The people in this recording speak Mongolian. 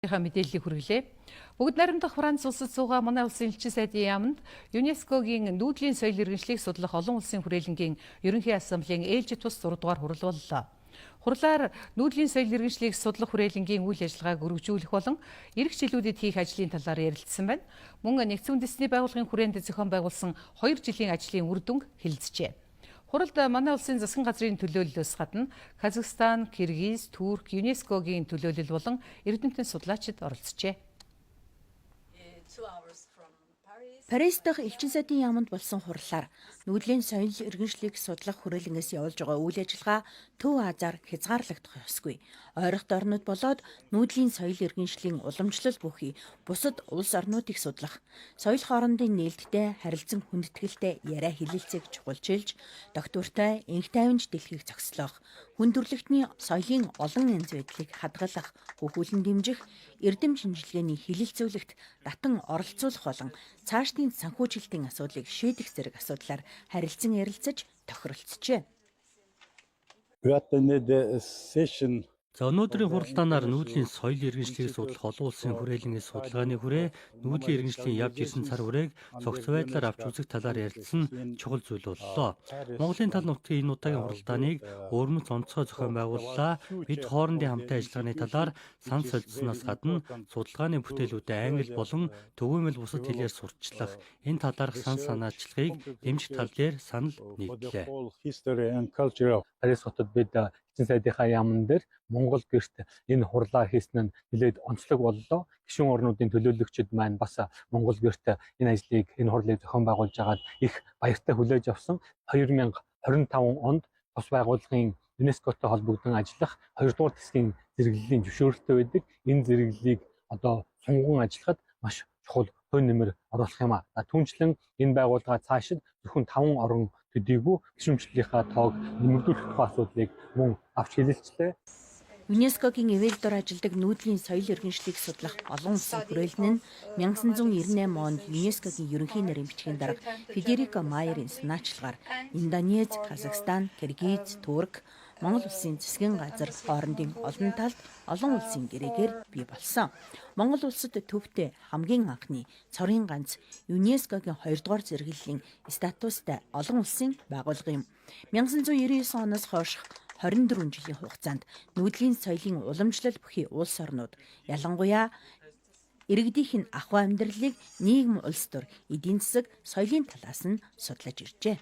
Мэдээллийг хүргэлээ. Бүгд найрамдах Франц улсад суугаа манай улсын элчин сайдын яамд ЮНЕСКОгийн нүүдлийн соёл иргэншлийг судлах олон улсын хүрээлэнгийн ерөнхий ассамблеийн ээлжид тус 6 дугаар хурал боллоо. Хурлаар нүүдлийн соёл иргэншлийг судлах хүрээлэнгийн үйл ажиллагааг өргөжүүлэх болон эх жилүүдэд хийх ажлын талаар ярилцсан байна. Мөн нэгдсэн үндэсний байгууллагын хүрээнд зохион байгуулсан 2 жилийн ажлын үр дүнг хэлэлцжээ. Хуралд манай улсын засгийн газрын төлөөллөөс гадна Казахстан, Киргиз, Турк, ЮНЕСКОгийн төлөөлөл болон эрдэмтэн судлаачид оролцжээ. Парис дахь элчин сайдын яамд болсон хурлаар нүүдлийн соёл иргэншлийг судлах хүрээлэнгээс явуулж байгаа үйл ажиллагаа Төв Азаар хязгаарлагдах ёсгүй. Ойролт орнууд болоод нүүдлийн соёл иргэншлийн уламжлал бүхий бусад улс орнуудыг судлах, соёл хоорондын нээлттэй харилцан хүндэтгэлтэй яриа хэлэлцээг чухалчилж, доктортой энх тайванч дэлхийг зохицлох, хүн төрөлхтний соёлын олон янз байдлыг хадгалах, хөгүүлэн дэмжих, эрдэм шинжилгээний хэлэлцүүлэгт татан оролцуулах болон цаашдын санхүүжилтийн асуудлыг шийдэх зэрэг асуудлаар харилцан ярилцаж тохиролцжээ. За өнөөдрийн хуралдаанаар нүүдлийн соёл иргэншлийг судлах олон улсын хүрээлэнгийн судалгааны хүрээ нүүдлийн иргэншлийн явж ирсэн цар хүрээг цогц байдлаар авч үзэх талаар ярилцсан чухал зүйл боллоо. Монголын тал нутгийн энэ удаагийн хуралдааныг өвөрмөц онцгой зохион байгууллаа. Бид хоорондын хамтын ажиллагааны талаар санал солилцсноос гадна судалгааны бүтээлүүдэд англи болон төвөөмөл бусад хэлээр сурталчлах, энэ талаарх сан санаачлагыг дэмжих тал дээр санал нийтлээ. Парис хотод бид элчин сайдынхаа яамн дээр Монгол гэрт энэ хурлаа хийсэн нь нэлээд онцлог боллоо. Гишүүн орнуудын төлөөлөгчид маань бас Монгол гэрт энэ ажлыг, энэ хурлыг зохион байгуулж байгаад их баяртай хүлээж авсан. 2025 онд тус байгууллагын ЮНЕСКОтой холбогдсон ажиллах 2 дугаар тэсгийн зэрэглэлийн зөвшөөрөлтөй байдаг. Энэ зэрэглэлийг одоо сунган ажиллахад маш чухал хонь нэмэр оруулах юм а. Түүнчлэн энэ байгууллага цаашид зөвхөн 5 орон төдийгүй гишүүнчлэлийнхаа тоог нэмэгдүүлэх тухай асуудлыг мөн авч хэлэлцлээ. ЮНЕСКОгийн эвэлдор ажилдаг нүүдлийн соёл иргэншлийг судлах олон улсын хүрээлэн нь 1998 онд ЮНЕСКОгийн ерөнхий нарийн бичгийн дарга Федерико Майерийн санаачлагаар Индонез, Казахстан, Киргиз, Турк, Монгол улсын засгийн газар хоорондын олон талд олон улсын гэрээгээр бий болсон. Монгол улсад төвтэй хамгийн анхны цорын ганц ЮНЕСКОгийн 2 дугаар зэрэглэлийн статустай олон улсын байгууллага юм. 1999 оноос хойш 24 жилийн хугацаанд нүүдлийн соёлын уламжлал бүхий улс орнууд ялангуяа иргэдийнх нь ахуй амьдралыг нийгэм улс төр эдийн засаг соёлын талаас нь судлаж иржээ.